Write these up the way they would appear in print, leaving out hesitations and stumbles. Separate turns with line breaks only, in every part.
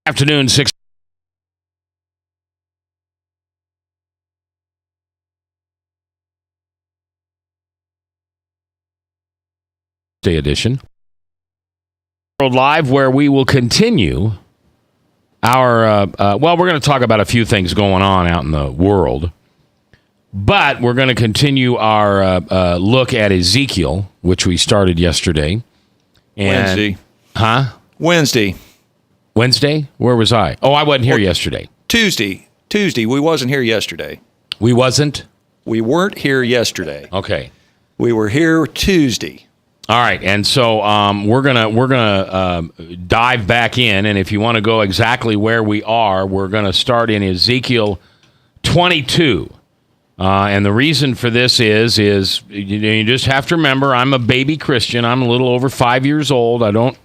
Afternoon, 6 Day edition. World Live, where we will continue our, we're going to talk about a few things going on out in the world, but we're going to continue our look at Ezekiel, which we started yesterday.
Wednesday.
Huh?
Wednesday.
Wednesday? Where was I? Oh, I wasn't here yesterday.
Tuesday. We wasn't here yesterday.
We wasn't?
We weren't here yesterday.
Okay.
We were here Tuesday.
All right, and so we're gonna dive back in, and if you want to go exactly where we are, we're gonna start in Ezekiel 22, and the reason for this is you just have to remember I'm a baby Christian. I'm a little over 5 years old. I don't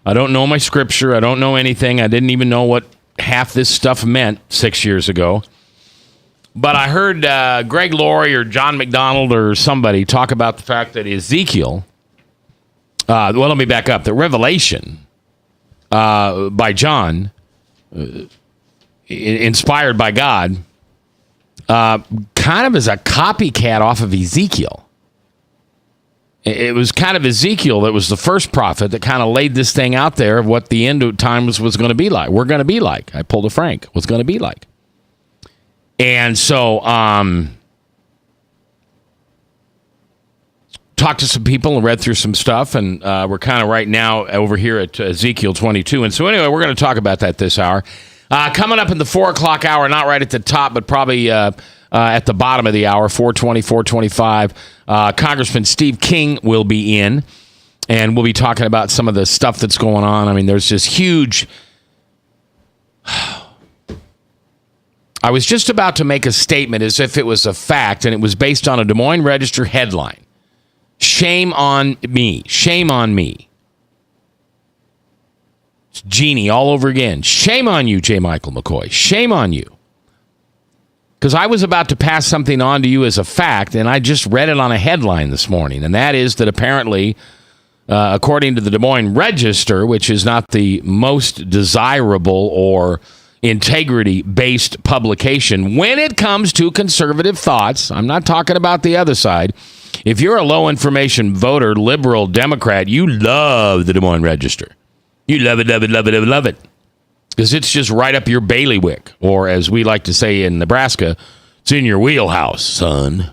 know my scripture. I don't know anything. I didn't even know what half this stuff meant 6 years ago. But I heard Greg Laurie or John McDonald or somebody talk about the fact that Ezekiel. Let me back up. The Revelation by John, inspired by God, kind of is a copycat off of Ezekiel. It was kind of Ezekiel that was the first prophet that kind of laid this thing out there of what the end of times was going to be like. We're going to be like. I pulled a Frank. Was going to be like. And so, talked to some people and read through some stuff, and we're kind of right now over here at Ezekiel 22. And so anyway, we're going to talk about that this hour. Coming up in the 4 o'clock hour, not right at the top, but probably at the bottom of the hour, 4:20, 4:25, Congressman Steve King will be in, and we'll be talking about some of the stuff that's going on. I mean, there's this huge... I was just about to make a statement as if it was a fact, and it was based on a Des Moines Register headline. Shame on me. Shame on me. It's Genie all over again. Shame on you, J. Michael McCoy. Shame on you. Because I was about to pass something on to you as a fact, and I just read it on a headline this morning, and that is that apparently, according to the Des Moines Register, which is not the most desirable or integrity-based publication, when it comes to conservative thoughts, I'm not talking about the other side. If you're a low-information voter, liberal, Democrat, you love the Des Moines Register. You love it, love it, love it, love it. Because it's just right up your bailiwick. Or as we like to say in Nebraska, it's in your wheelhouse, son.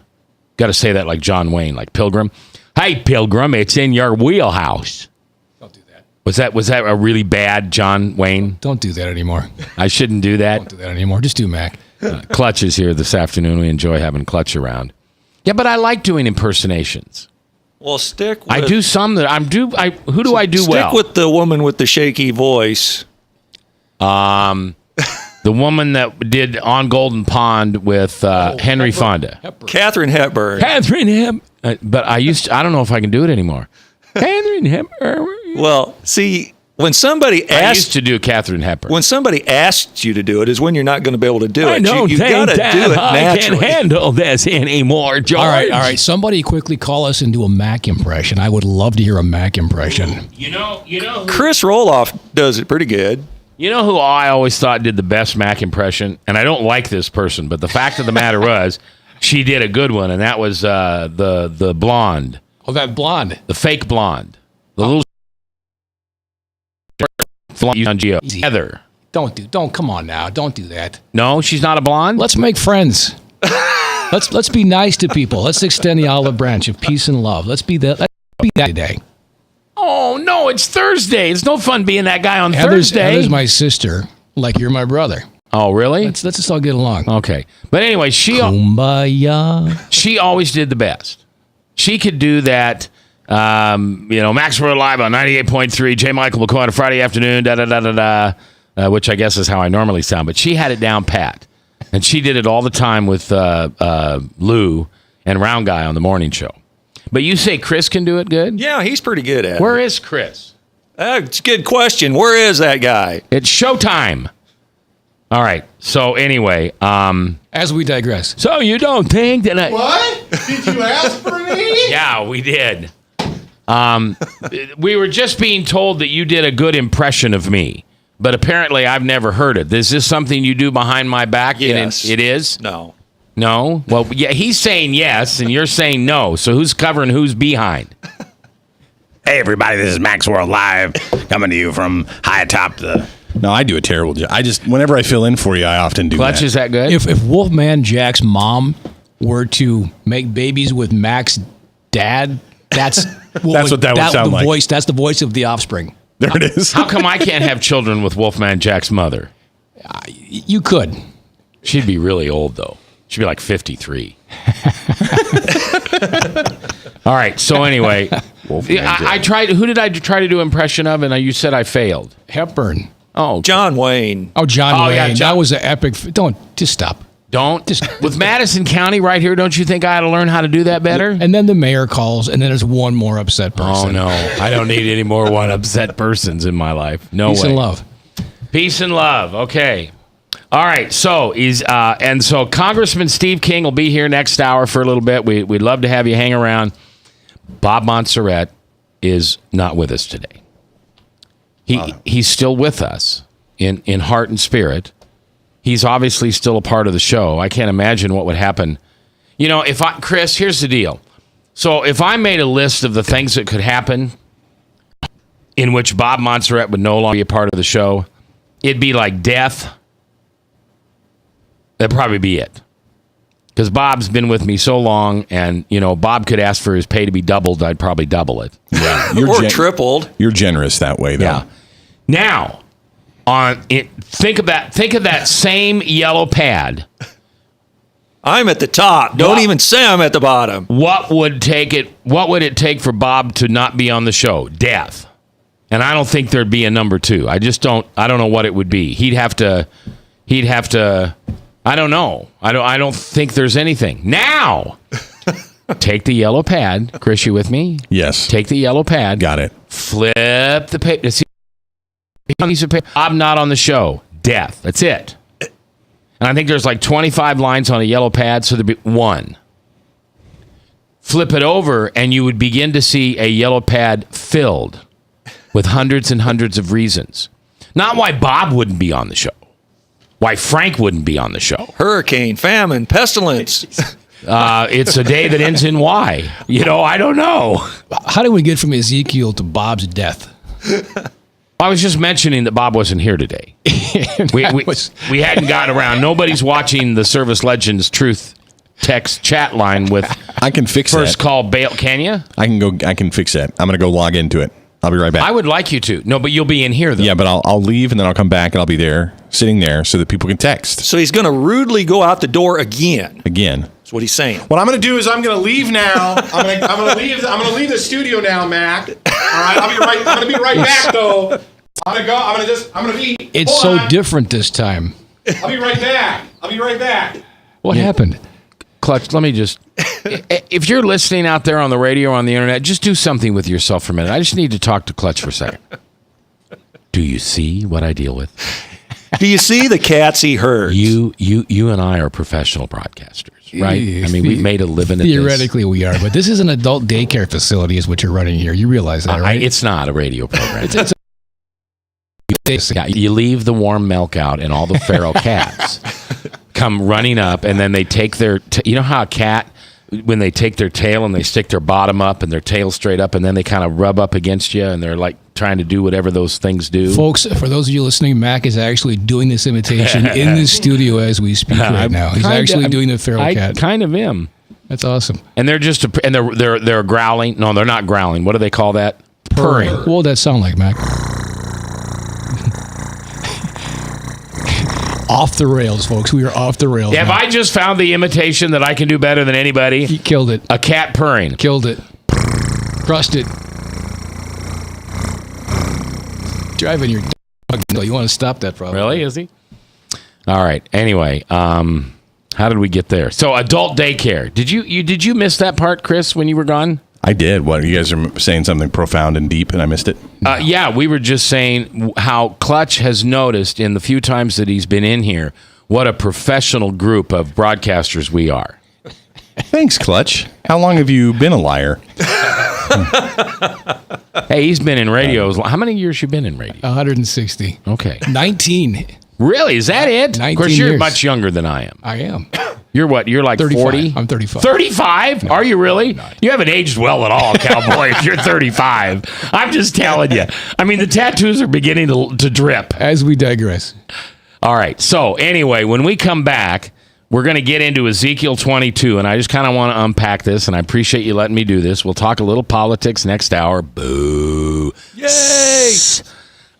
Got to say that like John Wayne, like Pilgrim. Hey, Pilgrim, it's in your wheelhouse.
Don't do that.
Was that a really bad John Wayne?
Don't do that anymore.
I shouldn't do that?
Don't do that anymore. Just do Mac.
Clutch is here this afternoon. We enjoy having Clutch around. Yeah, but I like doing impersonations.
Well, stick with...
I do some that who do I do well?
Stick with the woman with the shaky voice.
The woman that did On Golden Pond with Henry Fonda.
Katharine Hepburn.
Katharine Hepburn. But I don't know if I can do it anymore. Katharine Hepburn.
Well, see... When somebody
I used to do Katharine Hepburn.
When somebody asks you to do it is when you're not going to be able to do it. You got to do it naturally.
I can't handle this anymore, George.
All right. Somebody quickly call us and do a Mac impression. I would love to hear a Mac impression.
You know
Chris Roloff does it pretty good.
You know who I always thought did the best Mac impression? And I don't like this person, but the fact of the matter was, she did a good one, and that was the blonde.
Oh, that blonde.
The fake blonde. The little on Geo. Heather.
Don't come on now. Don't do that.
No, she's not a blonde?
Let's make friends. Let's be nice to people. Let's extend the olive branch of peace and love. Let's be that today.
Oh, no, it's Thursday. It's no fun being that guy on Thursday.
Heather's my sister, like you're my brother.
Oh, really?
Let's just all get along.
Okay. But anyway,
Kumbaya.
She always did the best. She could do that. Maxwell Live on 98.3, J. Michael McCoy on a Friday afternoon, which I guess is how I normally sound. But she had it down pat. And she did it all the time with Lou and Round Guy on the morning show. But you say Chris can do it good?
Yeah, he's pretty good at it.
Where is Chris?
It's a good question. Where is that guy?
It's showtime. All right. So anyway,
as we digress.
So you don't think that
What? Did you ask for me?
Yeah, we did. We were just being told that you did a good impression of me but apparently I've never heard it. Is this something you do behind my back?
Yes.
It is?
No.
No? Well, yeah, he's saying yes, and you're saying no. So who's covering who's behind?
Hey, everybody, this is Max World Live coming to you from high atop the... No, I do a terrible job. Whenever I fill in for you, I often do
Clutch,
that.
is that good?
If Wolfman Jack's mom were to make babies with Mac's dad, that's what that would sound like. That's the voice of the offspring.
There it is.
How come I can't have children with Wolfman Jack's mother?
You could.
She'd be really old, though. She'd be like 53. All right. So anyway, I tried. Who did I try to do impression of? And you said I failed.
Hepburn.
Oh,
John Wayne.
Oh, John Wayne.
Yeah,
that was an epic. Don't just stop.
Don't. With Madison County right here, don't you think I ought to learn how to do that better?
And then the mayor calls, and then there's one more upset person.
Oh no, I don't need any more one upset persons in my life. No way.
Peace and love.
Peace and love. Okay. All right. So so Congressman Steve King will be here next hour for a little bit. We'd love to have you hang around. Bob Montserrat is not with us today. He's still with us in heart and spirit. He's obviously still a part of the show. I can't imagine what would happen. You know, Chris, here's the deal. So if I made a list of the things that could happen in which Bob Montserrat would no longer be a part of the show, it'd be like death. That'd probably be it. Because Bob's been with me so long, and, Bob could ask for his pay to be doubled. I'd probably double it.
Yeah,
or tripled.
You're generous that way, though.
Yeah. Now, think of that same yellow pad.
I'm at the top. Don't even say I'm at the bottom.
What would it take for Bob to not be on the show? Death. And I don't think there'd be a number 2. I don't know what it would be. He'd have to I don't know. I don't think there's anything. Now, take the yellow pad. Chris, you with me?
Yes.
Take the yellow pad.
Got it.
Flip the paper. See, piece of paper. I'm not on the show. Death. That's it. And I think there's like 25 lines on a yellow pad, so there'd be 1. Flip it over, and you would begin to see a yellow pad filled with hundreds and hundreds of reasons. Not why Bob wouldn't be on the show. Why Frank wouldn't be on the show.
Hurricane, famine, pestilence.
It's a day that ends in Y. I don't know.
How did we get from Ezekiel to Bob's death?
I was just mentioning that Bob wasn't here today. we hadn't got around. Nobody's watching the Service Legends Truth text chat line with
I can fix
first
that.
call bail. Can you?
I can fix that. I'm going to go log into it. I'll be right back.
I would like you to. No, but you'll be in here, though.
Yeah, but I'll leave, and then I'll come back, and I'll be there, sitting there, so that people can text.
So he's going to rudely go out the door again. That's what he's saying.
What I'm going to do is I'm going to leave now. I'm going to leave the studio now, Mac. All right, I'm going to be right back though. I'm going to be.
It's
hold
so
on.
different this time.
I'll be right back.
What happened?
Clutch, let me just... If you're listening out there on the radio or on the internet, just do something with yourself for a minute. I just need to talk to Clutch for a second. Do you see what I deal with?
Do you see the cats he herds?
You and I are professional broadcasters, right? I mean, we've made a living at this.
Theoretically, we are, but this is an adult daycare facility is what you're running here. You realize that, right?
It's not a radio program. You leave the warm milk out, and all the feral cats come running up, and then they take their... you know how a cat... when they take their tail and they stick their bottom up and their tail straight up, and then they kind of rub up against you, and they're like trying to do whatever those things do.
Folks, for those of you listening, Mac is actually doing this imitation in the studio as we speak right now. He's actually doing the feral cat.
I kind of am.
That's awesome.
And they're just they're growling. No, they're not growling. What do they call that? Purring.
What would that sound like, Mac? Off the rails, folks. We are off the rails.
Have I just found the imitation that I can do better than anybody?
He killed it.
A cat purring.
Killed it. Crushed it. Driving your no, you want to stop that probably.
Really? Is he? All right. Anyway, how did we get there? So adult daycare. Did you miss that part, Chris, when you were gone?
I did. What, you guys are saying something profound and deep, and I missed it?
Yeah, we were just saying how Clutch has noticed in the few times that he's been in here what a professional group of broadcasters we are.
Thanks, Clutch. How long have you been a liar?
Hey, he's been in radio. How many years you been in radio?
160.
Okay.
19.
Really? Is that it?
19
Of course, you're
years.
much younger than I am.
I am.
You're what? You're like
35.
40?
I'm 35.
35? Are you really?
No.
You haven't aged well at all, cowboy, if you're 35. I'm just telling you. I mean, the tattoos are beginning to drip.
As we digress.
All right. So, anyway, when we come back, we're going to get into Ezekiel 22, and I just kind of want to unpack this, and I appreciate you letting me do this. We'll talk a little politics next hour. Boo.
Yay!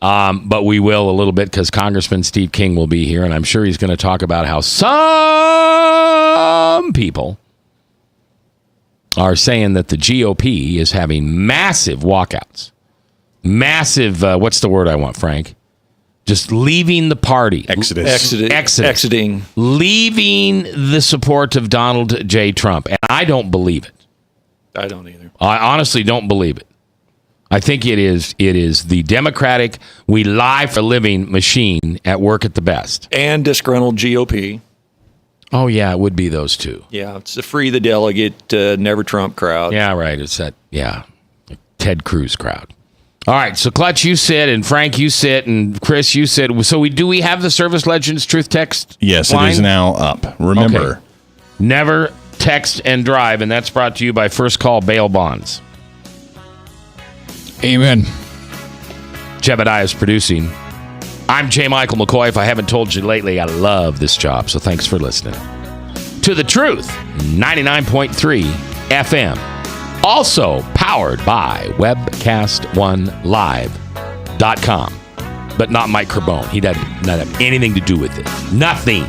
But we will a little bit because Congressman Steve King will be here, and I'm sure he's going to talk about how some people are saying that the GOP is having massive walkouts. Massive, what's the word I want, Frank? Just leaving the party.
Exiting.
Leaving the support of Donald J. Trump. And I don't believe it.
I don't either.
I honestly don't believe it. I think it is the Democratic, we lie for a living machine at work at the best.
And disgruntled GOP.
Oh, yeah, it would be those two.
Yeah, it's the free the delegate, never Trump crowd.
Yeah, right. It's that, Ted Cruz crowd. All right, so Clutch, you sit, and Frank, you sit, and Chris, you sit. So we have the Service Legends Truth Text
Yes,
line?
It is now up. Remember.
Okay. Never text and drive, and that's brought to you by First Call Bail Bonds.
Amen.
Jebediah is producing. I'm J. Michael McCoy. If I haven't told you lately, I love this job, so thanks for listening. To the Truth, 99.3 FM. Also powered by webcast1live.com. But not Mike Carbone. He doesn't have anything to do with it. Nothing.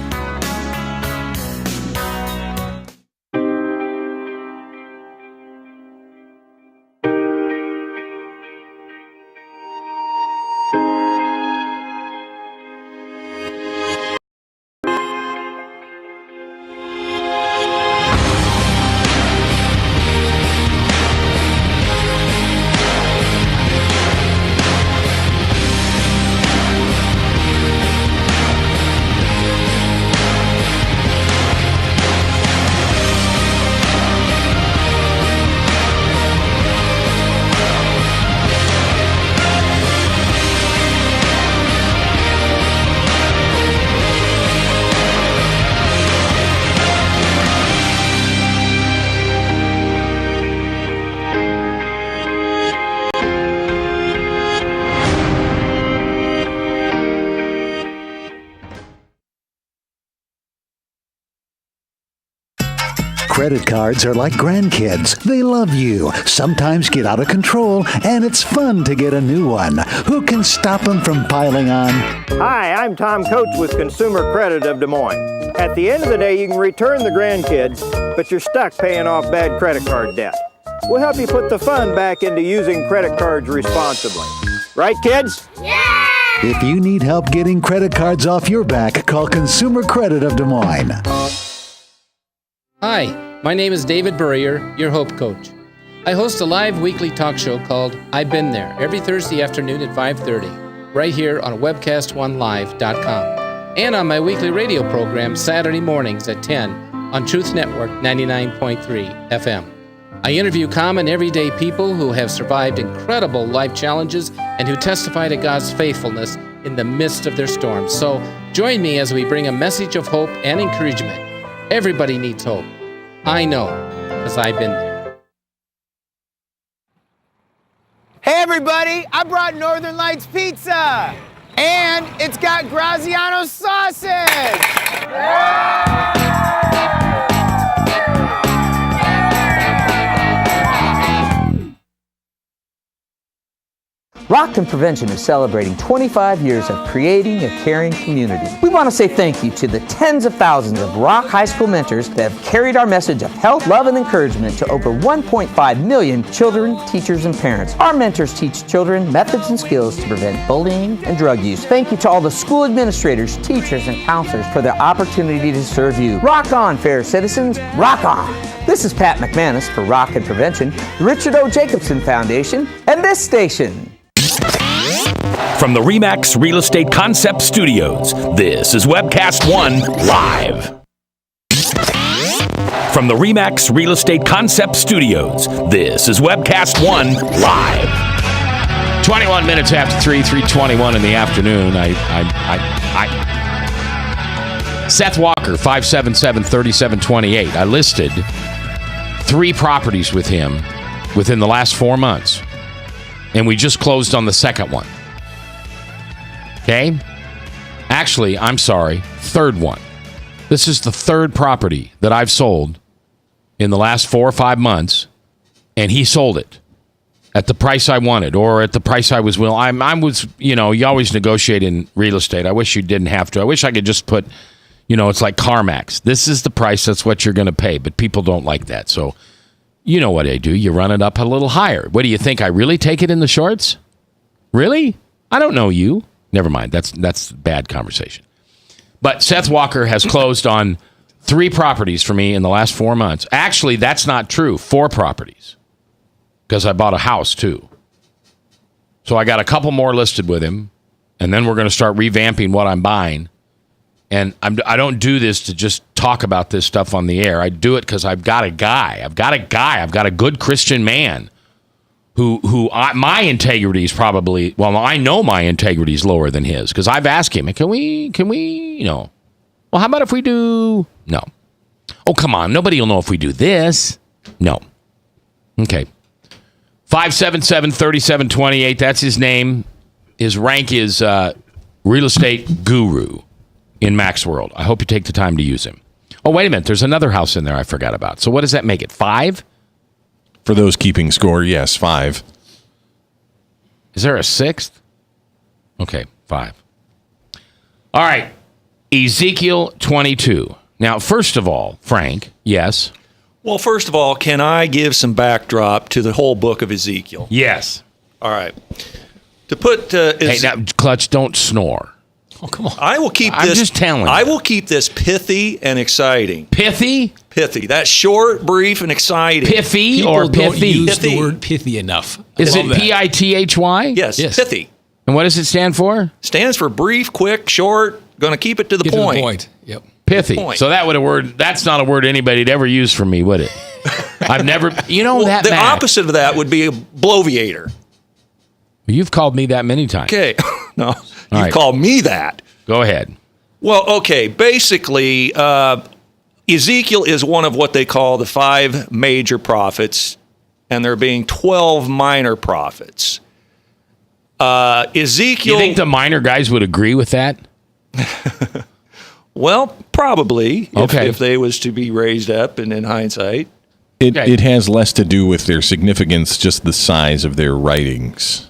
Credit cards are like grandkids. They love you, sometimes get out of control, and it's fun to get a new one. Who can stop them from piling on?
Hi, I'm Tom Coates with Consumer Credit of Des Moines. At the end of the day, you can return the grandkids, but you're stuck paying off bad credit card debt. We'll help you put the fun back into using credit cards responsibly. Right, kids?
Yeah! If you need help getting credit cards off your back, call Consumer Credit of Des Moines.
Hi, my name is David Burrier, your Hope Coach. I host a live weekly talk show called I've Been There every Thursday afternoon at 5:30, right here on webcast1live.com, and on my weekly radio program Saturday mornings at 10 on Truth Network 99.3 FM. I interview common everyday people who have survived incredible life challenges and who testify to God's faithfulness in the midst of their storms. So join me as we bring a message of hope and encouragement. Everybody needs hope. I know, because I've been there.
Hey everybody, I brought Northern Lights Pizza! And it's got Graziano sausage!
Rock and Prevention is celebrating 25 years of creating a caring community. We want to say thank you to the tens of thousands of Rock High School mentors that have carried our message of health, love, and encouragement to over 1.5 million children, teachers, and parents. Our mentors teach children methods and skills to prevent bullying and drug use. Thank you to all the school administrators, teachers, and counselors for their opportunity to serve you. Rock on, fair citizens, rock on! This is Pat McManus for Rock and Prevention, the Richard O. Jacobson Foundation, and this station.
From the RE/MAX Real Estate Concept Studios, this is Webcast One Live. From From the RE/MAX Real Estate Concept Studios, this is Webcast One Live.
21 minutes after 3:21 in the afternoon. Seth Walker, 577-3728. I listed 3 properties with him within the last 4 months. And we just closed on the second one. Okay? Actually, I'm sorry, third one. This is the third property that I've sold in the last 4 or 5 months, and he sold it at the price I wanted or at the price I was willing. I was, you always negotiate in real estate. I wish you didn't have to. I wish I could just put, it's like CarMax. This is the price. That's what you're going to pay. But people don't like that. So you know what I do. You run it up a little higher. What do you think? I really take it in the shorts? Really? I don't know you. Never mind. That's bad conversation. But Seth Walker has closed on 3 properties for me in the last 4 months. Actually, that's not true. 4 properties. Because I bought a house, too. So I got a couple more listed with him. And then we're going to start revamping what I'm buying. And I don't do this to just talk about this stuff on the air. I do it because I've got a guy. I've got a good Christian man who my integrity is probably, I know my integrity is lower than his. Because I've asked him, can we, well, how about if we do, no. Oh, come on. Nobody will know if we do this. No. Okay. 577-3728. That's his name. His rank is real estate guru in Mac's world. I hope you take the time to use him. Oh, wait a minute. There's another house in there I forgot about. So what does that make it? 5?
For those keeping score, yes, 5.
Is there a 6th? Okay, 5. All right. Ezekiel 22. Now, first of all, Frank, yes.
Well, first of all, can I give some backdrop to the whole book of Ezekiel?
Yes.
All right. To put...
hey, now, Clutch, don't snore.
Oh, come on.
I will keep
I'm
this...
just telling
I
you.
will keep this pithy and exciting.
Pithy?
Pithy. That's short, brief, and exciting.
Pithy
People
or
don't
pithy?
use the word pithy enough.
Is it Pithy?
Yes, pithy.
And what does it stand for?
Stands for brief, quick, short, going to keep it to the
Get
point.
to the point. Yep.
Pithy. So that's not a word anybody'd ever use for me, would it? I've never, that
the
Mac,
opposite of that would be a bloviator.
You've called me that many times.
Okay. No, you
right.
called me that.
Go ahead.
Well, okay. Basically, Ezekiel is one of what they call the 5 major prophets, and there being 12 minor prophets. Ezekiel.
You think the minor guys would agree with that?
Well, probably.
Okay.
If they was to be raised up, and in hindsight.
It has less to do with their significance, just the size of their writings.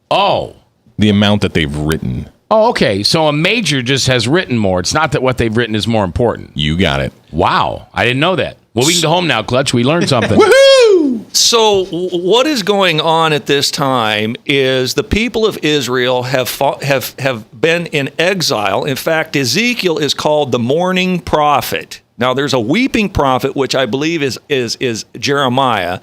Oh.
The amount that they've written.
Oh, okay. So a major just has written more. It's not that what they've written is more important.
You got it.
Wow. I didn't know that. Well, we can go home now, Clutch. We learned something.
Woohoo! So what is going on at this time is the people of Israel have been in exile. In fact, Ezekiel is called the mourning prophet. Now, there's a weeping prophet, which I believe is Jeremiah.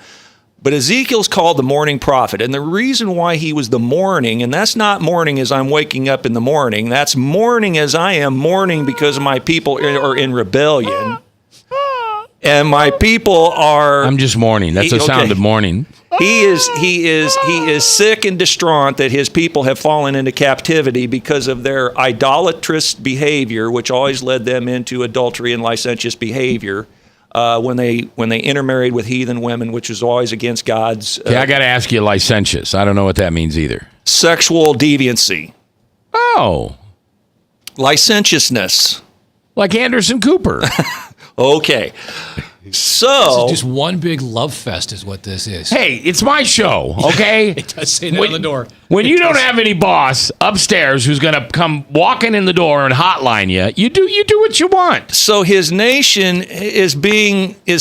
But Ezekiel's called the mourning prophet. And the reason why he was the mourning, and that's not mourning as I'm waking up in the morning, that's mourning as I am mourning because my people are in rebellion. And my people are...
I'm just mourning. That's the sound of mourning.
He is sick and distraught that his people have fallen into captivity because of their idolatrous behavior, which always led them into adultery and licentious behavior. When they intermarried with heathen women, which was always against God's...
I got to ask you, licentious. I don't know what that means either.
Sexual deviancy.
Oh.
Licentiousness.
Like Anderson Cooper.
Okay. So...
This is just one big love fest is what this is.
Hey, it's my show, okay?
It does say that on the door.
When you don't have any boss upstairs who's going to come walking in the door and hotline you, you do what you want.
So his nation is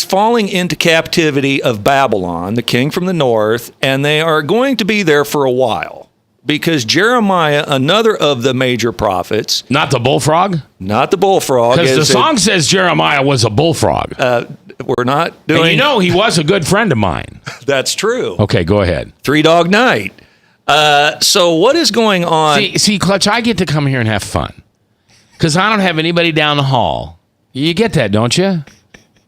falling into captivity of Babylon, the king from the north, and they are going to be there for a while. Because Jeremiah, another of the major prophets...
Not the bullfrog?
Not the bullfrog.
Because the song says Jeremiah was a bullfrog.
We're not doing...
And he was a good friend of mine.
That's true.
Okay, go ahead.
3 Dog Night. So what is going on...
See, Clutch, I get to come here and have fun. Because I don't have anybody down the hall. You get that, don't you?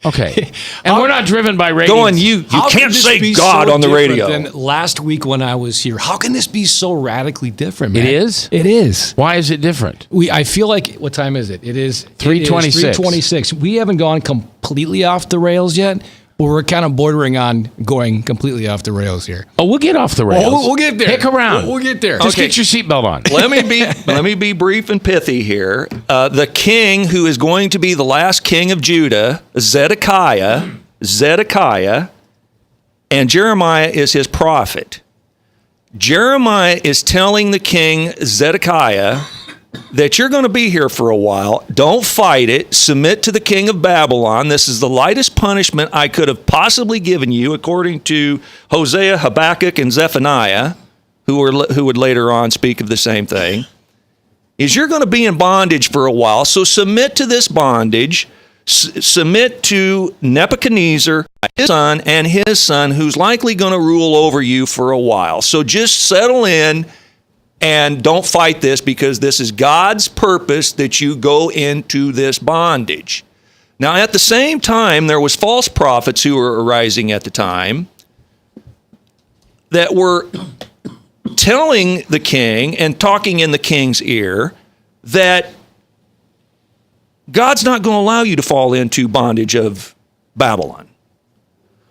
Okay. And we're not driven by ratings.
Going, you can't say God on the radio.
Than last week when I was here, how can this be so radically different, man?
It is?
It is.
Why is it different?
I feel like, what time is it? It is
3:26.
3:26. We haven't gone completely off the rails yet, but we're kind of bordering on going completely off the rails here.
Oh, we'll get off the rails.
Oh, we'll get there.
Pick around.
We'll get there.
Just get your seatbelt on.
Let me be brief and pithy here. The king who is going to be the last king of Judah, Zedekiah, and Jeremiah is his prophet. Jeremiah is telling the king Zedekiah that you're going to be here for a while. Don't fight it. Submit to the king of Babylon. This is the lightest punishment I could have possibly given you, according to Hosea, Habakkuk, and Zephaniah, who would later on speak of the same thing, is you're going to be in bondage for a while. So submit to this bondage. Submit to Nebuchadnezzar, his son, and his son, who's likely going to rule over you for a while. So just settle in and don't fight this, because this is God's purpose that you go into this bondage. Now, at the same time, there was false prophets who were arising at the time that were telling the king and talking in the king's ear that God's not going to allow you to fall into bondage of Babylon.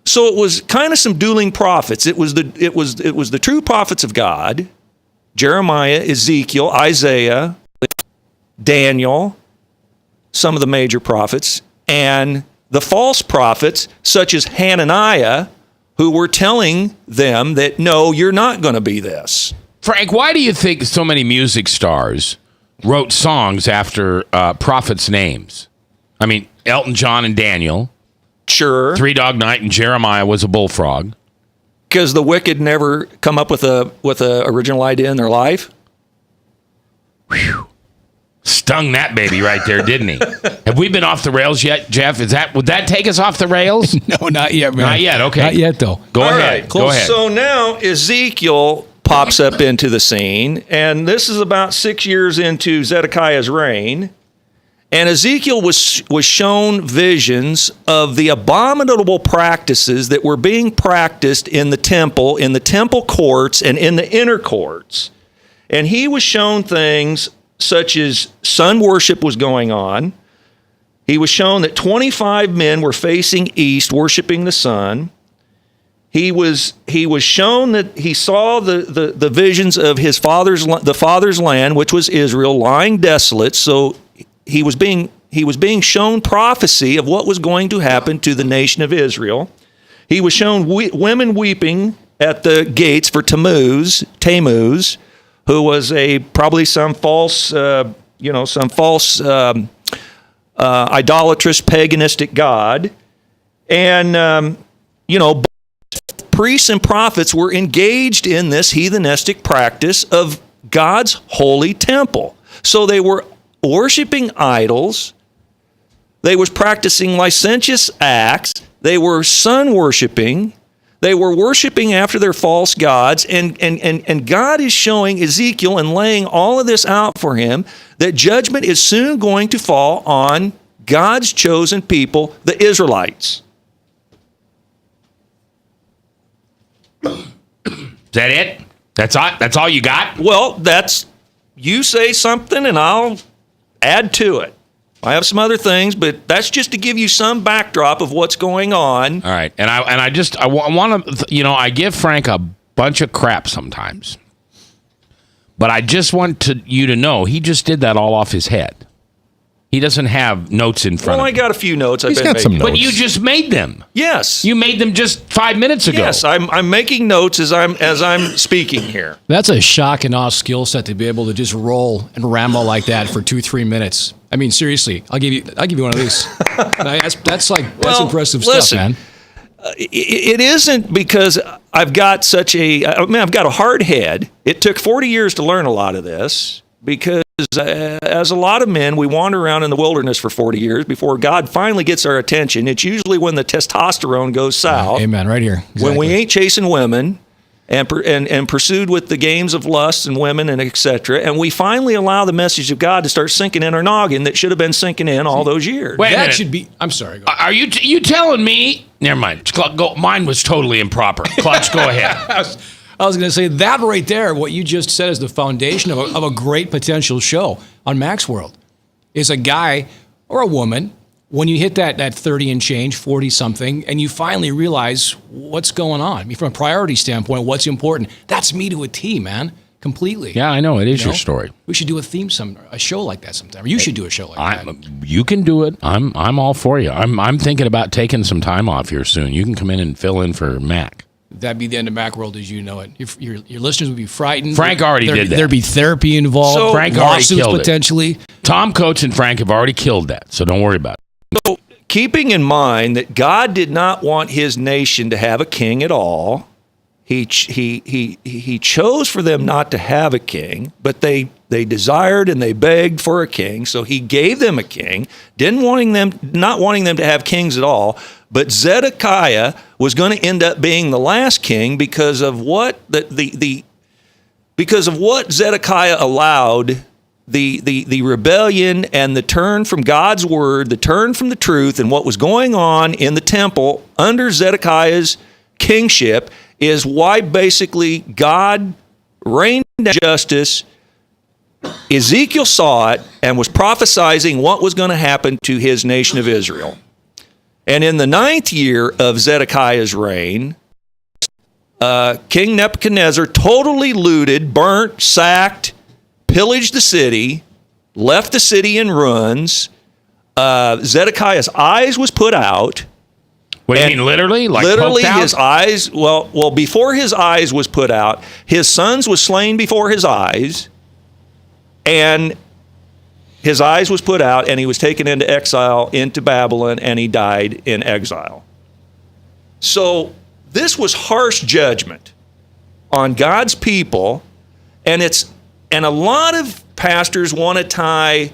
So it was kind of some dueling prophets. It was the true prophets of God, Jeremiah, Ezekiel, Isaiah, Daniel, some of the major prophets, and the false prophets, such as Hananiah, who were telling them that, no, you're not going to be this.
Frank, why do you think so many music stars wrote songs after prophets' names? I mean, Elton John and Daniel.
Sure.
Three Dog Night and Jeremiah was a bullfrog.
Because the wicked never come up with a original idea in their life.
Whew. Stung that baby right there, didn't he? Have we been off the rails yet, Jeff? Would that take us off the rails?
No, not yet, man.
Not yet. Okay.
Not yet, though.
Go ahead.
Right, cool.
Go ahead.
So now Ezekiel pops up into the scene, and this is about 6 years into Zedekiah's reign. And Ezekiel was shown visions of the abominable practices that were being practiced in the temple courts, and in the inner courts. And he was shown things such as sun worship was going on. He was shown that 25 men were facing east, worshiping the sun. He was shown that he saw the visions of the father's land, which was Israel, lying desolate. So he was being shown prophecy of what was going to happen to the nation of Israel. He was shown women weeping at the gates for Tammuz, who was probably some false idolatrous paganistic god, and priests and prophets were engaged in this heathenistic practice of God's holy temple. So they were worshiping idols. They was practicing licentious acts. They were sun worshiping. They were worshiping after their false gods. And God is showing Ezekiel and laying all of this out for him, that judgment is soon going to fall on God's chosen people, the Israelites.
Is that it? That's all you got?
Well, you say something and I'll add to it. I have some other things, but that's just to give you some backdrop of what's going on.
All right, and I want to, I give Frank a bunch of crap sometimes, but I just want you to know he just did that all off his head. He doesn't have notes in front of him.
Well, I got a few notes.
He's got some notes.
But you just made them.
Yes.
You made them just 5 minutes ago.
Yes, I'm making notes as I'm speaking here.
That's a shock and awe skill set to be able to just roll and ramble like that for 2-3 minutes. I mean, seriously, I'll give you one of these. That's impressive stuff, man.
It isn't because I've got I've got a hard head. It took 40 years to learn a lot of this, because as a lot of men, we wander around in the wilderness for 40 years before God finally gets our attention. It's usually when the testosterone goes south.
Amen, right here. Exactly.
When we ain't chasing women and pursued with the games of lust and women and etc. And we finally allow the message of God to start sinking in our noggin that should have been sinking in all those years.
Wait a minute.
Should be. I'm sorry. Go
Are you telling me? Never mind. Mine was totally improper. Clutch, go ahead.
I was going to say that right there. What you just said is the foundation of a great potential show on Mac's World. Is a guy or a woman. When you hit that 30 and change, 40 something, and you finally realize what's going on. I mean, from a priority standpoint, what's important? That's me to a T, man. Completely.
Yeah, I know. It is your story.
We should do a show like that sometime. Or you should do a show like that.
You can do it. I'm all for you. I'm thinking about taking some time off here soon. You can come in and fill in for Mac.
That'd be the end of Macworld as you know it. Your listeners would be frightened.
Frank already did that.
There'd be therapy involved.
So,
Frank already killed
potentially.
It. Tom Coates and Frank have already killed that, so don't worry about it.
So, keeping in mind that God did not want his nation to have a king at all, he chose for them not to have a king, but they desired and they begged for a king, so he gave them a king, not wanting them to have kings at all. But Zedekiah was going to end up being the last king because of what because of what Zedekiah allowed. The rebellion and the turn from God's word, the turn from the truth, and what was going on in the temple under Zedekiah's kingship is why basically God reigned justice. Ezekiel saw it and was prophesizing what was going to happen to his nation of Israel. And in the 9th year of Zedekiah's reign, King Nebuchadnezzar totally looted, burnt, sacked, pillaged the city, left the city in ruins. Zedekiah's eyes was put out.
What do you mean, literally? Like
literally,
poked out?
his eyes. Well, before his eyes was put out, his sons was slain before his eyes, and his eyes was put out, and he was taken into exile into Babylon, and he died in exile. So this was harsh judgment on God's people, and a lot of pastors want to tie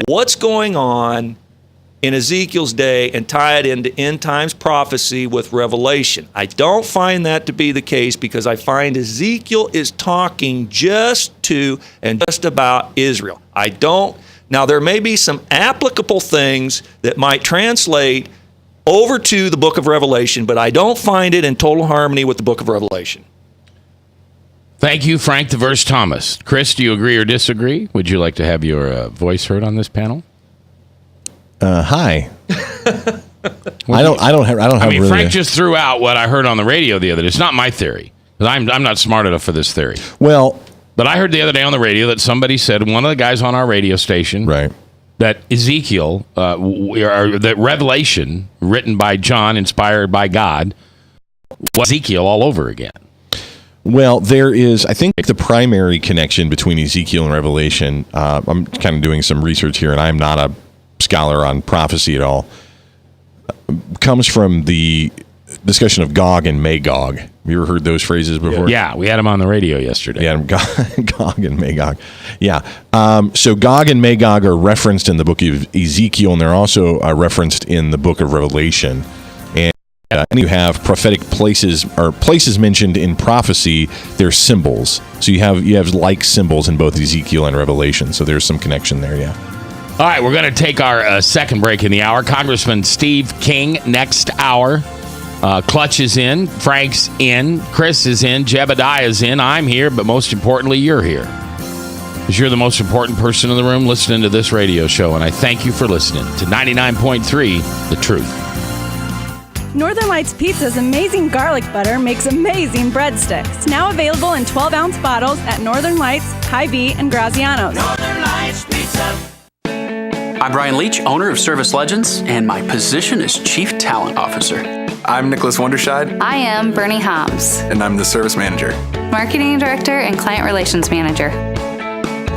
what's going on in Ezekiel's day and tie it into end times prophecy with Revelation. I don't find that to be the case because I find Ezekiel is talking just about Israel. Now there may be some applicable things that might translate over to the book of Revelation, but I don't find it in total harmony with the book of Revelation.
Thank you, Frank the Verse Thomas. Chris, do you agree or disagree? Would you like to have your voice heard on this panel?
Hi. I don't have really
Frank just threw out what I heard on the radio the other day. It's not my theory. I'm not smart enough for this theory.
Well,
but I heard the other day on the radio that somebody said, one of the guys on our radio station,
right,
that Ezekiel, or that Revelation, written by John, inspired by God, was Ezekiel all over again.
Well, there is, I think, the primary connection between Ezekiel and Revelation. I'm kind of doing some research here, and I'm not a scholar on prophecy at all. Comes from the discussion of Gog and Magog. Have you ever heard those phrases before?
Yeah, we had them on the radio yesterday.
Yeah, Gog and Magog. Yeah. So Gog and Magog are referenced in the book of Ezekiel, and they're also referenced in the book of Revelation. And you have prophetic places or places mentioned in prophecy. They're symbols. So you have like symbols in both Ezekiel and Revelation. So there's some connection there. Yeah.
All right, we're going to take our second break in the hour. Congressman Steve King next hour. Clutch is in, Frank's in, Chris is in, Jebediah's in. I'm here, but most importantly, you're here, because you're the most important person in the room listening to this radio show. And I thank you for listening to 99.3 The Truth.
Northern Lights Pizza's amazing garlic butter makes amazing breadsticks. Now available in 12-ounce bottles at Northern Lights, Hy-Vee, and Graziano's.
Northern Lights Pizza. I'm Brian Leach, owner of Service Legends, and my position is Chief Talent Officer.
I'm Nicholas Wonderscheid.
I am Bernie Hobbs.
And I'm the Service Manager.
Marketing Director and Client Relations Manager.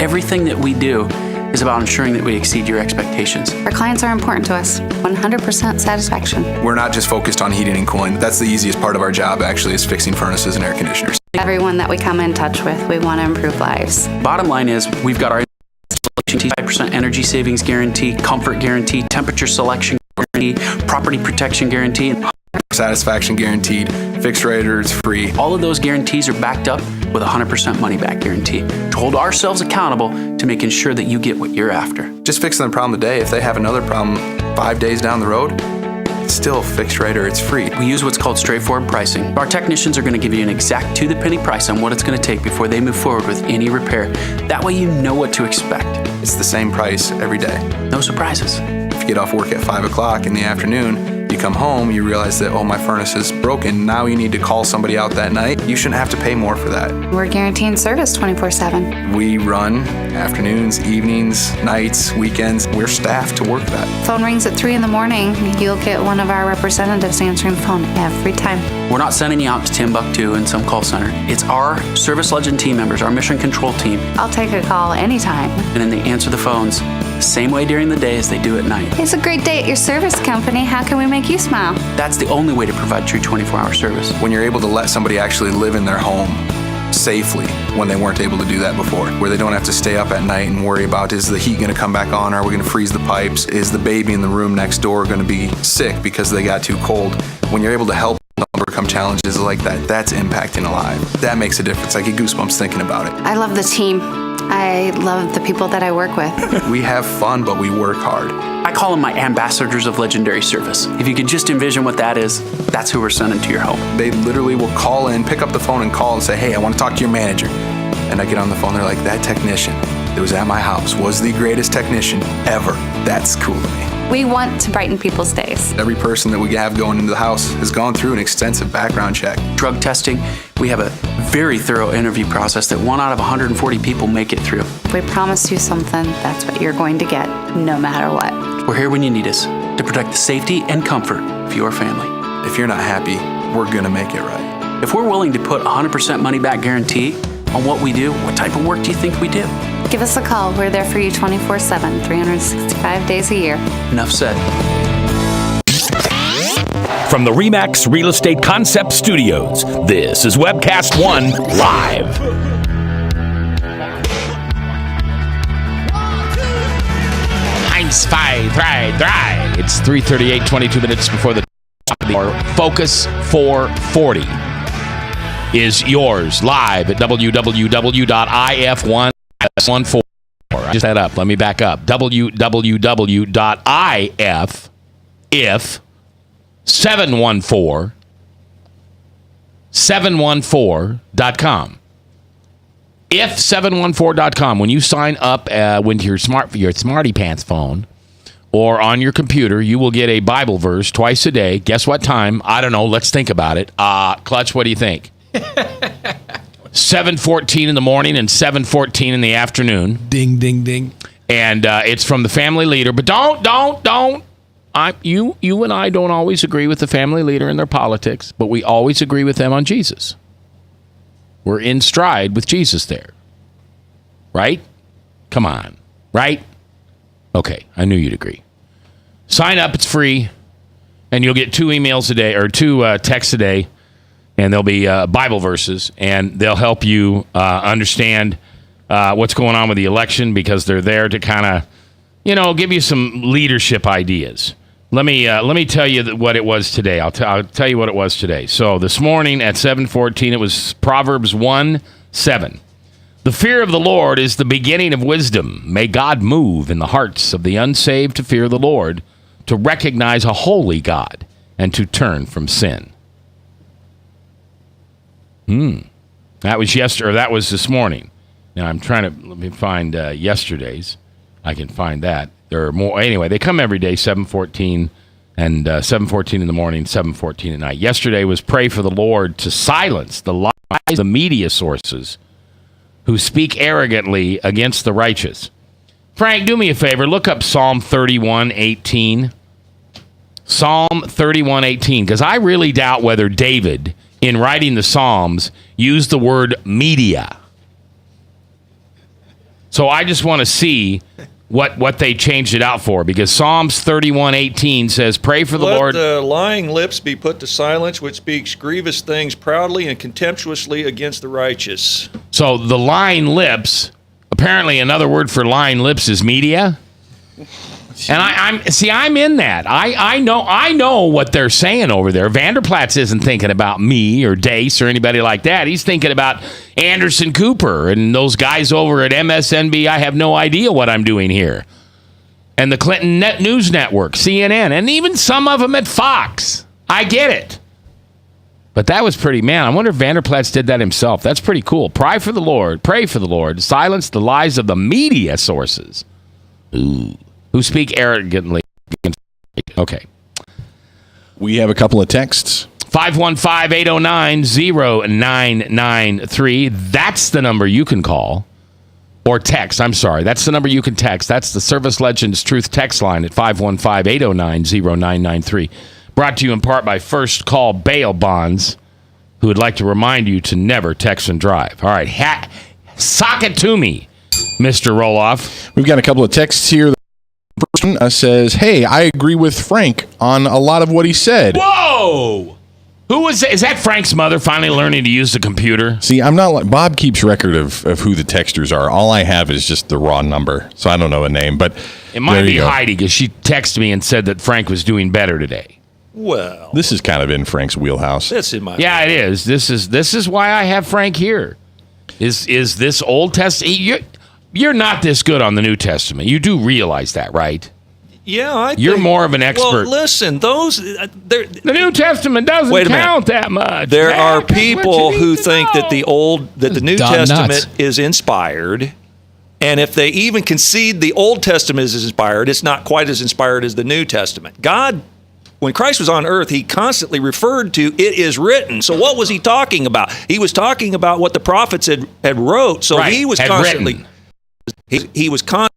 Everything that we do is about ensuring that we exceed your expectations.
Our clients are important to us. 100% satisfaction.
We're not just focused on heating and cooling. That's the easiest part of our job, actually, is fixing furnaces and air conditioners.
Everyone that we come in touch with, we want to improve lives.
Bottom line is, we've got our 5% energy savings guarantee, comfort guarantee, temperature selection guarantee, property protection guarantee,
satisfaction guaranteed, fixed rate or it's free.
All of those guarantees are backed up with a 100% money back guarantee to hold ourselves accountable to making sure that you get what you're after.
Just fixing the problem today. If they have another problem 5 days down the road, it's still fixed rate or it's free.
We use what's called straightforward pricing. Our technicians are going to give you an exact to-the-penny price on what it's going to take before they move forward with any repair. That way you know what to expect.
It's the same price every day.
No surprises.
If you get off work at 5 o'clock in the afternoon, you come home, you realize that, oh, my furnace is broken. Now you need to call somebody out that night. You shouldn't have to pay more for that.
We're guaranteeing service 24/7.
We run afternoons, evenings, nights, weekends. We're staffed to work that.
Phone rings at 3 in the morning. You'll get one of our representatives answering the phone every time.
We're not sending you out to Timbuktu in some call center. It's our Service Legend team members, our mission control team.
I'll take a call anytime.
And then they answer the phones the same way during the day as they do at night.
It's a great day at your service company. How can we make you smile?
That's the only way to provide true 24-hour service.
When you're able to let somebody actually live in their home safely when they weren't able to do that before, where they don't have to stay up at night and worry about, is the heat going to come back on? Are we going to freeze the pipes? Is the baby in the room next door going to be sick because they got too cold? When you're able to help overcome challenges like that, that's impacting a life. That makes a difference. I get goosebumps thinking about it.
I love the team. I love the people that I work with.
We have fun, but we work hard.
I call them my ambassadors of legendary service. If you could just envision what that is, that's who we're sending to your home.
They literally will call in, pick up the phone and call and say, hey, I want to talk to your manager. And I get on the phone, they're like, that technician that was at my house was the greatest technician ever. That's cool to me.
We want to brighten people's days.
Every person that we have going into the house has gone through an extensive background check.
Drug testing, we have a very thorough interview process that 1 out of 140 people make it through.
If we promise you something, that's what you're going to get, no matter what.
We're here when you need us to protect the safety and comfort of your family.
If you're not happy, we're going to make it right.
If we're willing to put 100% money back guarantee on what we do, what type of work do you think we do?
Give us a call. We're there for you 24/7, 365 days a year.
Enough said.
From the RE/MAX Real Estate Concept Studios, this is Webcast One Live.
1, 2, 3. It's 3:38, 22 minutes before the top of the hour. Focus 440 is yours live at www.if114. I just had up. Let me back up. www.if714.com. If714.com. When you sign up with your Smarty Pants phone or on your computer, you will get a Bible verse twice a day. Guess what time? I don't know. Let's think about it. Clutch, what do you think? 7:14 in the morning and 7:14 in the afternoon.
Ding, ding, ding.
And it's from the family leader. But don't. You and I don't always agree with the family leader in their politics, but we always agree with them on Jesus. We're in stride with Jesus there. Right? Come on. Right? Okay, I knew you'd agree. Sign up, it's free, and you'll get 2 emails a day, or 2 texts a day, and there'll be Bible verses, and they'll help you understand what's going on with the election, because they're there to kind of, give you some leadership ideas. Let me tell you what it was today. I'll tell you what it was today. So this morning at 7:14, it was Proverbs 1:7. The fear of the Lord is the beginning of wisdom. May God move in the hearts of the unsaved to fear the Lord, to recognize a holy God, and to turn from sin. That was yesterday. That was this morning. Now I'm trying to let me find yesterday's. I can find that. There are more. Anyway, they come every day, 7:14 and 7:14 in the morning, 7:14 at night. Yesterday was pray for the Lord to silence the lies of the media sources who speak arrogantly against the righteous. Frank, do me a favor. Look up Psalm 31:18. Psalm 31:18, because I really doubt whether David, in writing the Psalms, used the word media. So I just want to see what they changed it out for, because Psalms 31:18 says, pray for the Lord.
Let the lying lips be put to silence, which speaks grievous things proudly and contemptuously against the righteous.
So the lying lips, apparently another word for lying lips is media. And I'm in that. I know what they're saying over there. Vanderplatz isn't thinking about me or Dace or anybody like that. He's thinking about Anderson Cooper and those guys over at MSNB. I have no idea what I'm doing here. And the Clinton News Network, CNN, and even some of them at Fox. I get it. But that was pretty, man, I wonder if Vanderplatz did that himself. That's pretty cool. Pray for the Lord, silence the lies of the media sources who speak arrogantly. Okay.
We have a couple of texts.
515-809-0993. That's the number you can call. Or text, I'm sorry. That's the number you can text. That's the Service Legends Truth text line at 515-809-0993. Brought to you in part by First Call Bail Bonds, who would like to remind you to never text and drive. All right, sock it to me, Mr. Roloff.
We've got a couple of texts here. The first one says, hey, I agree with Frank on a lot of what he said.
Whoa! Who was that? Is that Frank's mother finally learning to use the computer?
See, I'm not like Bob keeps record of who the texters are. All I have is just the raw number, so I don't know a name. But
it might be Heidi because she texted me and said that Frank was doing better today.
Well,
this is kind of in Frank's wheelhouse.
That's in my
it is. This is why I have Frank here. Is this Old Testament? You're not this good on the New Testament. You do realize that, right?
Yeah,
you're more of an expert.
Well, listen,
the New Testament doesn't count that much.
There are people who think that the New Testament is inspired, and if they even concede the Old Testament is inspired, it's not quite as inspired as the New Testament. God, when Christ was on earth, he constantly referred to "it is written." So what was he talking about? He was talking about what the prophets had wrote. So he was constantly he was constantly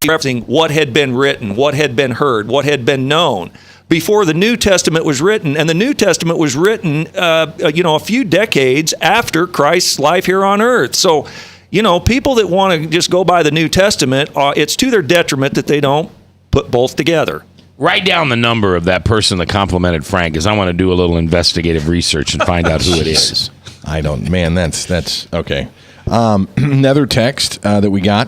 referencing what had been written, what had been heard, what had been known before the New Testament was written. And the New Testament was written, a few decades after Christ's life here on earth. So, people that want to just go by the New Testament, it's to their detriment that they don't put both together.
Write down the number of that person that complimented Frank, because I want to do a little investigative research and find out who it is.
I don't, man, that's okay. Another text that we got.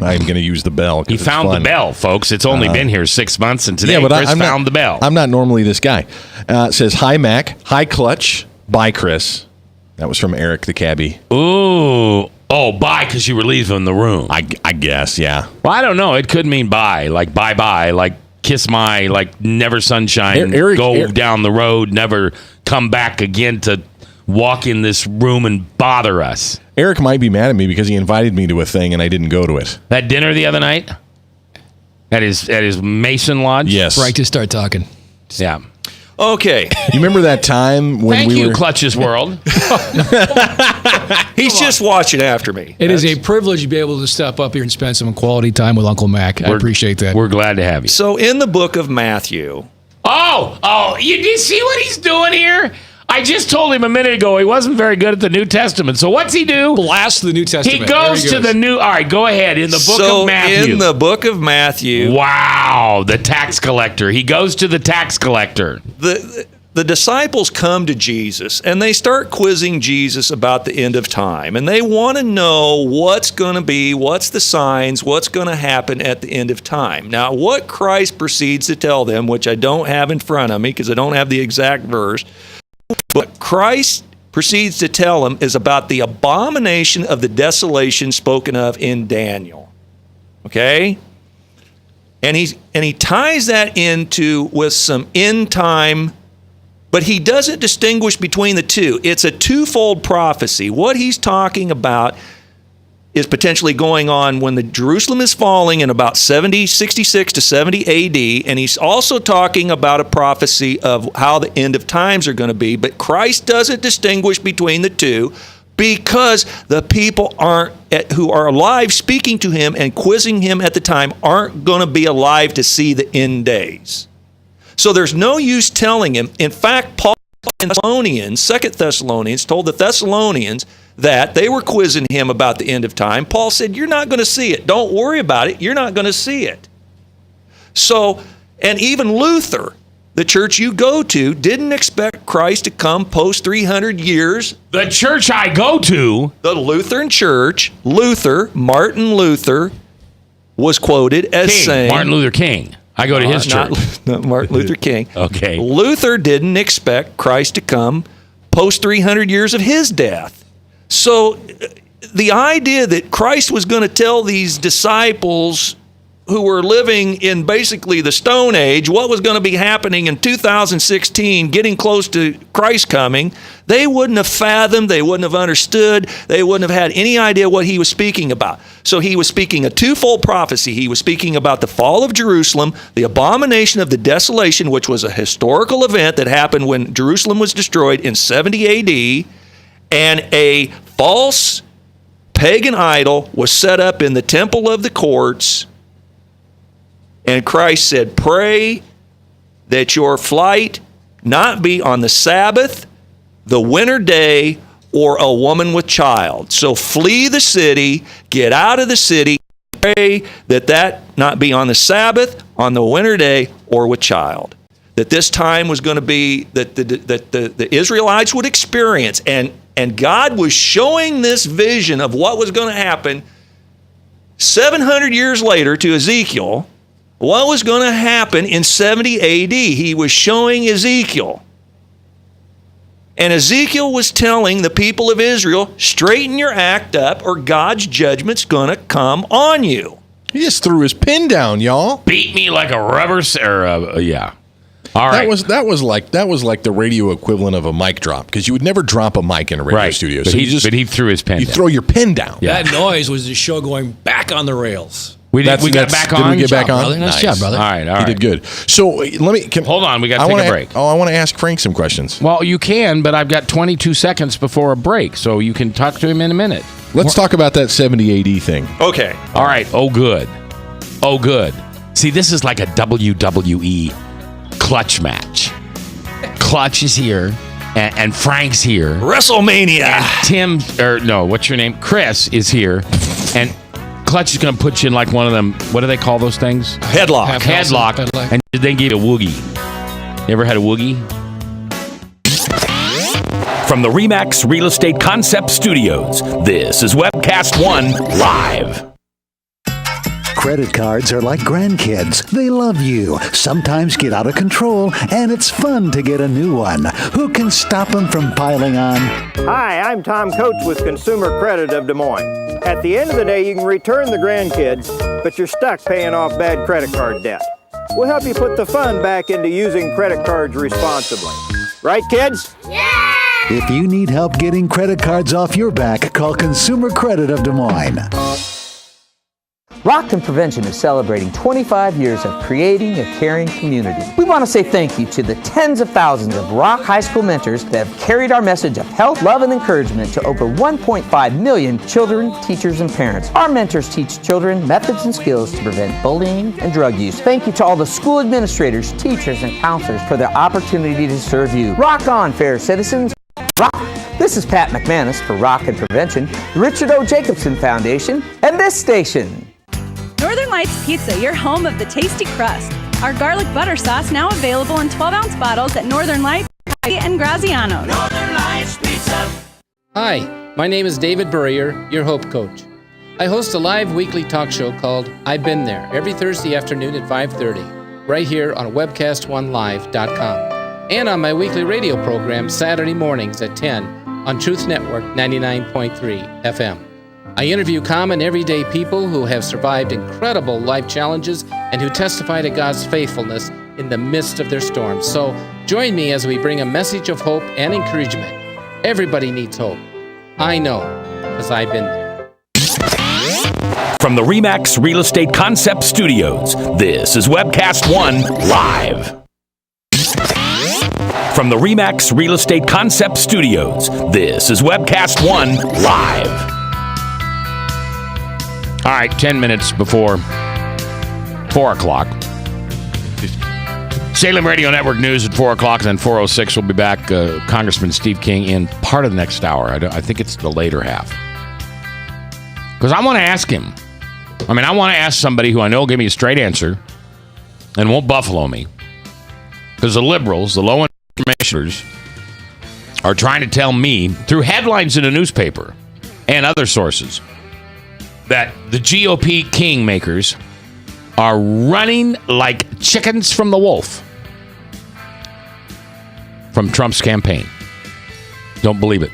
I'm going to use the bell.
He found the bell, folks. It's only been here 6 months, and today Chris found the bell.
I'm not normally this guy. It says, hi, Mac. Hi, Clutch. Bye, Chris. That was from Eric the cabbie.
Ooh. Oh, bye, because you were leaving the room.
I guess, yeah.
Well, I don't know. It could mean bye, like bye-bye, like kiss my, like never sunshine, go down the road, never come back again to walk in this room and bother us.
Eric might be mad at me because he invited me to a thing and I didn't go to it.
That dinner the other night? At his Mason Lodge?
Yes.
Right to start talking.
Yeah.
Okay.
You remember that time when
Thank you, Clutch's World.
He's just watching after me.
It is a privilege to be able to step up here and spend some quality time with Uncle Mac. I appreciate that.
We're glad to have you.
So in the book of Matthew.
Oh, you did see what he's doing here? I just told him a minute ago he wasn't very good at the New Testament. So what's he do?
Blast the New Testament.
He goes to the new. All right, go ahead. In the book of Matthew.
In the book of Matthew.
Wow, the tax collector. He goes to the tax collector.
The disciples come to Jesus and they start quizzing Jesus about the end of time. And they want to know what's going to be, what's the signs, what's going to happen at the end of time. Now, what Christ proceeds to tell them, which I don't have in front of me because I don't have the exact verse, but Christ proceeds to tell them is about the abomination of the desolation spoken of in Daniel. Okay? And he ties that into with some end time, but he doesn't distinguish between the two. It's a twofold prophecy. What he's talking about is potentially going on when the Jerusalem is falling in about 66 to 70 AD, and he's also talking about a prophecy of how the end of times are going to be, but Christ doesn't distinguish between the two because the people who are alive speaking to him and quizzing him at the time aren't going to be alive to see the end days. So there's no use telling him. In fact, Paul in Thessalonians, 2 Thessalonians, told the Thessalonians that they were quizzing him about the end of time. Paul said, you're not going to see it. Don't worry about it. You're not going to see it. So, and even Luther, the church you go to, didn't expect Christ to come post 300 years.
The church I go to?
The Lutheran church, Martin Luther, was quoted as saying...
Martin Luther King. I go to his church.
Not Martin Luther King.
Okay.
Luther didn't expect Christ to come post 300 years of his death. So the idea that Christ was going to tell these disciples who were living in basically the Stone Age what was going to be happening in 2016, getting close to Christ coming, they wouldn't have fathomed, they wouldn't have understood, they wouldn't have had any idea what he was speaking about. So he was speaking a twofold prophecy. He was speaking about the fall of Jerusalem, the abomination of the desolation, which was a historical event that happened when Jerusalem was destroyed in 70 AD, and a false pagan idol was set up in the temple of the courts. And Christ said, pray that your flight not be on the Sabbath, the winter day, or a woman with child. So flee the city, get out of the city, pray that not be on the Sabbath, on the winter day, or with child. That this time was going to be, that the Israelites would experience. And God was showing this vision of what was going to happen 700 years later to Ezekiel. What was going to happen in 70 AD? He was showing Ezekiel. And Ezekiel was telling the people of Israel, straighten your act up or God's judgment's going to come on you.
He just threw his pen down, y'all.
Beat me like a rubber... yeah. All right.
That was like the radio equivalent of a mic drop, because you would never drop a mic in a radio studio.
But,
so
he threw his pen down.
You throw your pen down.
Yeah. That noise was the show going back on the rails.
We got back on.
Did we get back on?
Brother. Nice job, brother.
All right.
He did good. So let me...
Hold on. We got to take a break.
I want to ask Frank some questions.
Well, you can, but I've got 22 seconds before a break, so you can talk to him in a minute.
Let's talk about that 70 AD thing.
Okay.
All right. Oh, good. Oh, good. See, this is like a WWE clutch match. Clutch is here, and Frank's here.
WrestleMania.
And what's your name? Chris is here, and Clutch is going to put you in like one of them. What do they call those things?
Headlock.
Headlock. And they give you a woogie. You ever had a woogie?
From the RE/MAX Real Estate Concept Studios, this is Webcast One Live.
Credit cards are like grandkids. They love you, sometimes get out of control, and it's fun to get a new one. Who can stop them from piling on?
Hi, I'm Tom Coates with Consumer Credit of Des Moines. At the end of the day, you can return the grandkids, but you're stuck paying off bad credit card debt. We'll help you put the fun back into using credit cards responsibly. Right, kids?
Yeah! If you need help getting credit cards off your back, call Consumer Credit of Des Moines.
Rockton Prevention is celebrating 25 years of creating a caring community. We want to say thank you to the tens of thousands of Rock High School mentors that have carried our message of health, love, and encouragement to over 1.5 million children, teachers, and parents. Our mentors teach children methods and skills to prevent bullying and drug use. Thank you to all the school administrators, teachers, and counselors for their opportunity to serve you. Rock on, fair citizens. Rock. This is Pat McManus for Rockton Prevention, the Richard O. Jacobson Foundation, and this station.
Northern Lights Pizza, your home of the tasty crust. Our garlic butter sauce now available in 12-ounce bottles at Northern Lights and Graziano's.
Northern Lights Pizza.
Hi, my name is David Burrier, your Hope Coach. I host a live weekly talk show called I've Been There every Thursday afternoon at 5:30, right here on webcast1live.com, and on my weekly radio program Saturday mornings at 10 on Truth Network 99.3 FM. I interview common everyday people who have survived incredible life challenges and who testify to God's faithfulness in the midst of their storms. So join me as we bring a message of hope and encouragement. Everybody needs hope. I know, because I've been there.
From the RE/MAX Real Estate Concept Studios, this is Webcast One Live. From the RE/MAX Real Estate Concept Studios, this is Webcast One Live.
All right, 10 minutes before 4 o'clock. Salem Radio Network News at 4 o'clock, and then 4:06 we'll be back. Congressman Steve King in part of the next hour. I think it's the later half. Because I want to ask him. I want to ask somebody who I know will give me a straight answer and won't buffalo me. Because the liberals, the low informationers, are trying to tell me, through headlines in a newspaper and other sources, that the GOP kingmakers are running like chickens from the wolf from Trump's campaign. Don't believe it.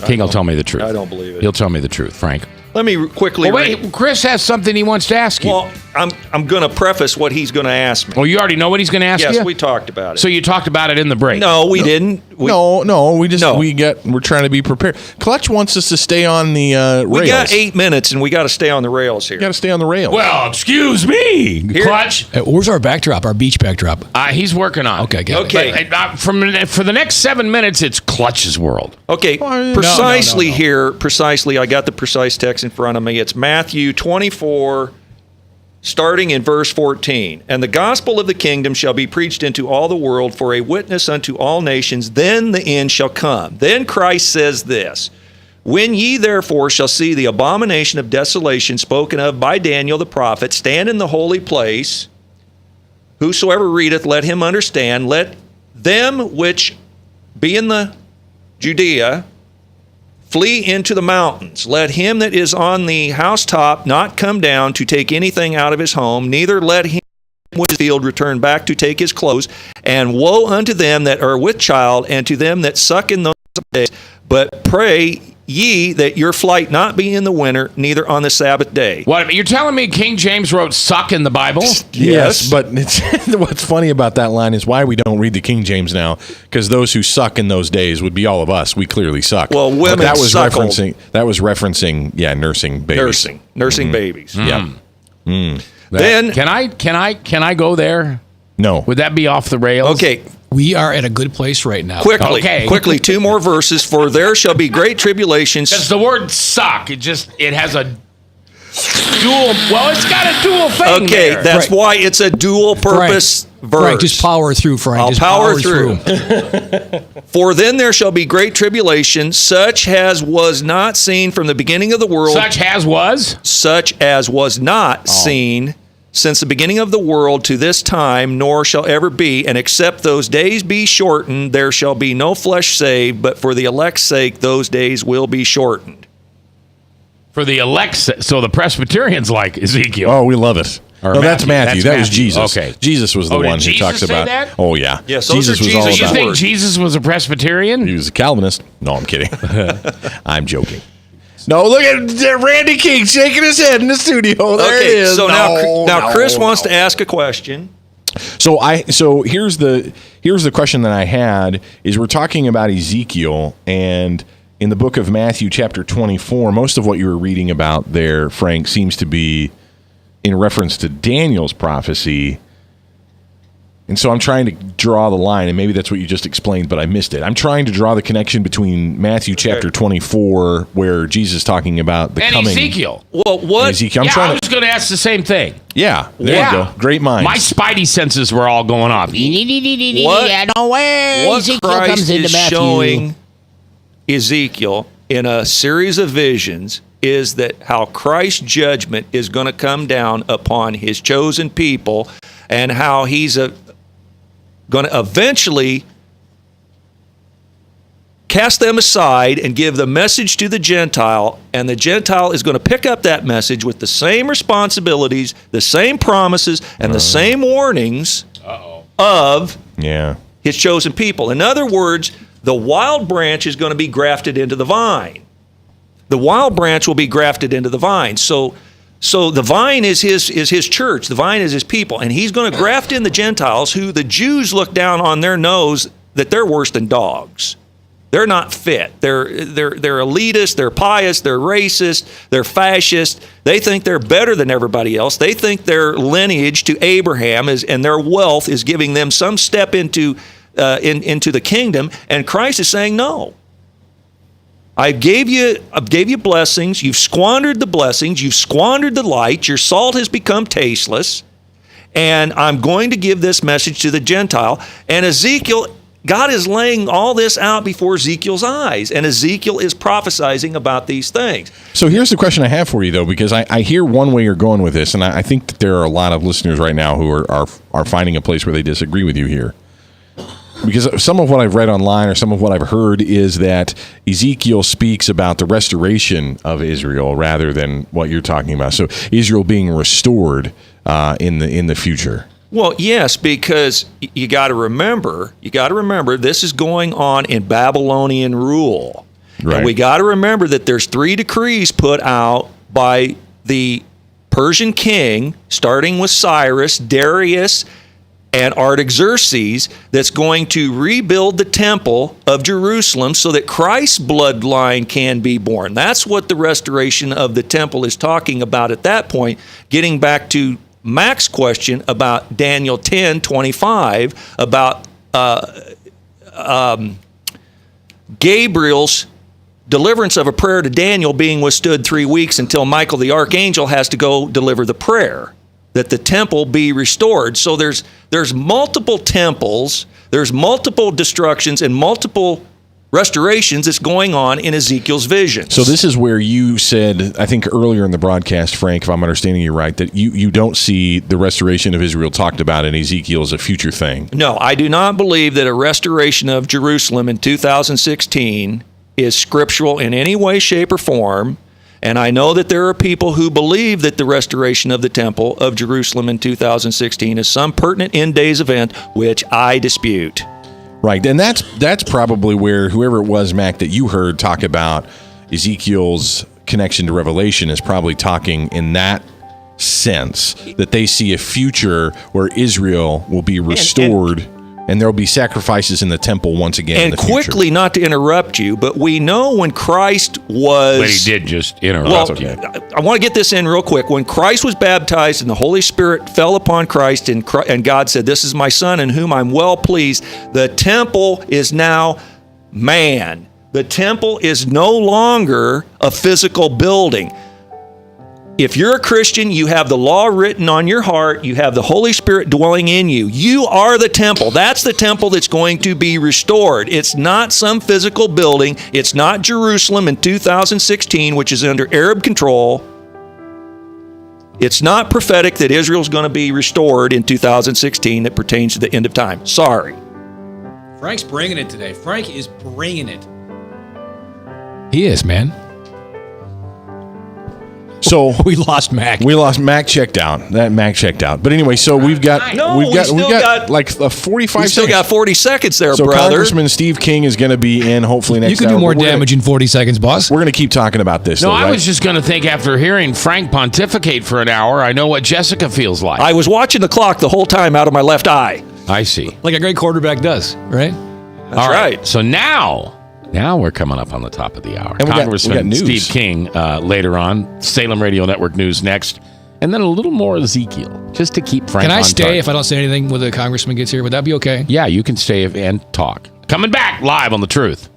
King will tell me the truth.
I don't believe it.
He'll tell me the truth, Frank.
Let me quickly.
Wait, Chris has something he wants to ask you.
Well, I'm going to preface what he's going to ask me.
Well, you already know what he's going to ask you?
Yes, we talked about it.
So you talked about it in the break?
No, we didn't.
We're trying to be prepared. Clutch wants us to stay on the rails.
We got 8 minutes, and we got to stay on the rails here.
Got to stay on the rails.
Well, excuse me, Clutch.
Where's our backdrop? Our beach backdrop?
He's working on it.
Okay, got
Okay.
But, for the next 7 minutes, it's Clutch's world.
Okay, precisely here, I got the precise text in front of me. It's Matthew 24, starting in verse 14. And the gospel of the kingdom shall be preached into all the world for a witness unto all nations, then the end shall come. Then Christ says this, when ye therefore shall see the abomination of desolation spoken of by Daniel the prophet stand in the holy place, whosoever readeth, let him understand, let them which be in the Judea flee into the mountains. Let him that is on the housetop not come down to take anything out of his home, neither let him with his field return back to take his clothes. And woe unto them that are with child, and to them that suck in those days. But pray ye that your flight not be in the winter, neither on the Sabbath day.
What, you're telling me King James wrote suck in the Bible?
Yes, but what's funny about that line is why we don't read the King James now, because those who suck in those days would be all of us. We clearly suck.
Well, women
that was
suckled.
referencing nursing babies.
Nursing babies.
Yeah.
Then
can I go there?
No.
Would that be off the rails?
Okay.
We are at a good place right now.
Quickly, 2 more verses. For there shall be great tribulations.
Because the word suck, it has a dual. Well, it's got a dual thing.
Okay,
there.
that's why it's a dual purpose verse.
Frank, just power through, Frank.
I'll
Just
power through. For then there shall be great tribulation, such as was not seen from the beginning of the world.
Such as was?
Such as was not seen since the beginning of the world to this time, nor shall ever be. And except those days be shortened, there shall be no flesh saved, but for the elect's sake, those days will be shortened.
For the elect, so the Presbyterians like Ezekiel.
Oh, we love it. No, that's Matthew. That was Jesus.
Okay.
Jesus was the one who
Jesus
talks
say
about.
That?
Oh yeah.
Yes,
Jesus was all
So you
about.
think Jesus was a Presbyterian?
He was a Calvinist. No, I'm kidding. I'm joking. No, look at Randy King shaking his head in the studio. There it is.
So now Chris wants to ask a question.
So here's the question that I had is we're talking about Ezekiel, and in the book of Matthew chapter 24, most of what you were reading about there, Frank, seems to be in reference to Daniel's prophecy. And so I'm trying to draw the line, and maybe that's what you just explained, but I missed it. I'm trying to draw the connection between Matthew chapter 24, where Jesus is talking about the coming.
Ezekiel.
Well, what?
Ezekiel.
I was going to ask the same thing.
Yeah, there you go. Great minds.
My spidey senses were all going off.
What
Ezekiel
Christ
comes into
is
Matthew.
showing Ezekiel in a series of visions is that how Christ's judgment is going to come down upon his chosen people, and how he's going to eventually cast them aside and give the message to the Gentile, and the Gentile is going to pick up that message with the same responsibilities, the same promises, and the same warnings of his chosen people. In other words, the wild branch is going to be grafted into the vine. The wild branch will be grafted into the vine. So the vine is his church. The vine is his people. And he's going to graft in the Gentiles, who the Jews look down on their nose that they're worse than dogs. They're not fit. They're elitist, they're pious, they're racist, they're fascist. They think they're better than everybody else. They think their lineage to Abraham and their wealth is giving them some step into the kingdom. And Christ is saying, no. I gave you blessings. You've squandered the blessings. You've squandered the light. Your salt has become tasteless. And I'm going to give this message to the Gentile. And Ezekiel, God is laying all this out before Ezekiel's eyes. And Ezekiel is prophesizing about these things.
So here's the question I have for you, though, because I hear one way you're going with this, and I think that there are a lot of listeners right now who are finding a place where they disagree with you here. because some of what I've read online or some of what I've heard is that Ezekiel speaks about the restoration of Israel rather than what you're talking about. So Israel being restored in the future.
Well, yes, because you got to remember, this is going on in Babylonian rule.
Right.
And we got to remember that there's 3 decrees put out by the Persian king, starting with Cyrus, Darius, and Artaxerxes, that's going to rebuild the temple of Jerusalem so that Christ's bloodline can be born. That's what the restoration of the temple is talking about at that point. Getting back to Mac's question about Daniel 10:25, about Gabriel's deliverance of a prayer to Daniel being withstood 3 weeks until Michael the archangel has to go deliver the prayer, that the temple be restored. So there's multiple temples, there's multiple destructions and multiple restorations that's going on in Ezekiel's visions.
So this is where you said, I think earlier in the broadcast, Frank, if I'm understanding you right, that you don't see the restoration of Israel talked about in Ezekiel as a future thing.
No, I do not believe that a restoration of Jerusalem in 2016 is scriptural in any way, shape, or form. And I know that there are people who believe that the restoration of the Temple of Jerusalem in 2016 is some pertinent end days event, which I dispute.
Right, and that's probably where whoever it was, Mac, that you heard talk about Ezekiel's connection to Revelation is probably talking in that sense, that they see a future where Israel will be restored and there'll be sacrifices in the temple once again in the future.
And quickly, not to interrupt you, but we know when Christ was...
But he did just interrupt you.
I want to get this in real quick. When Christ was baptized and the Holy Spirit fell upon Christ and God said, "This is my Son in whom I'm well pleased," the temple is now man. The temple is no longer a physical building. If you're a Christian, you have the law written on your heart. You have the Holy Spirit dwelling in you. You are the temple. That's the temple that's going to be restored. It's not some physical building. It's not Jerusalem in 2016, which is under Arab control. It's not prophetic that Israel's going to be restored in 2016 that pertains to the end of time. Sorry.
Frank's bringing it today. Frank is bringing it. He is, man.
So
we lost Mac.
Mac checked out. Mac checked out. But anyway, so we've got like 45
We still
seconds.
got 40 seconds there,
So
brother.
Congressman Steve King is going to be in hopefully next
You can
hour.
do more
But we're
damage in 40 seconds, boss.
We're going to keep talking about this.
No,
though,
I
right?
was just going to think after hearing Frank pontificate for an hour, I know what Jessica feels like.
I was watching the clock the whole time out of my left eye.
I see.
Like a great quarterback does, right?
That's right.
So now we're coming up on the top of the hour.
And we got
Congressman
news.
Steve King later on. Salem Radio Network News next. And then a little more Ezekiel, just to keep Frank
Can I
on
stay
target.
if I don't say anything when the congressman gets here? Would that be okay?
Yeah, you can stay and talk. Coming back live on The Truth.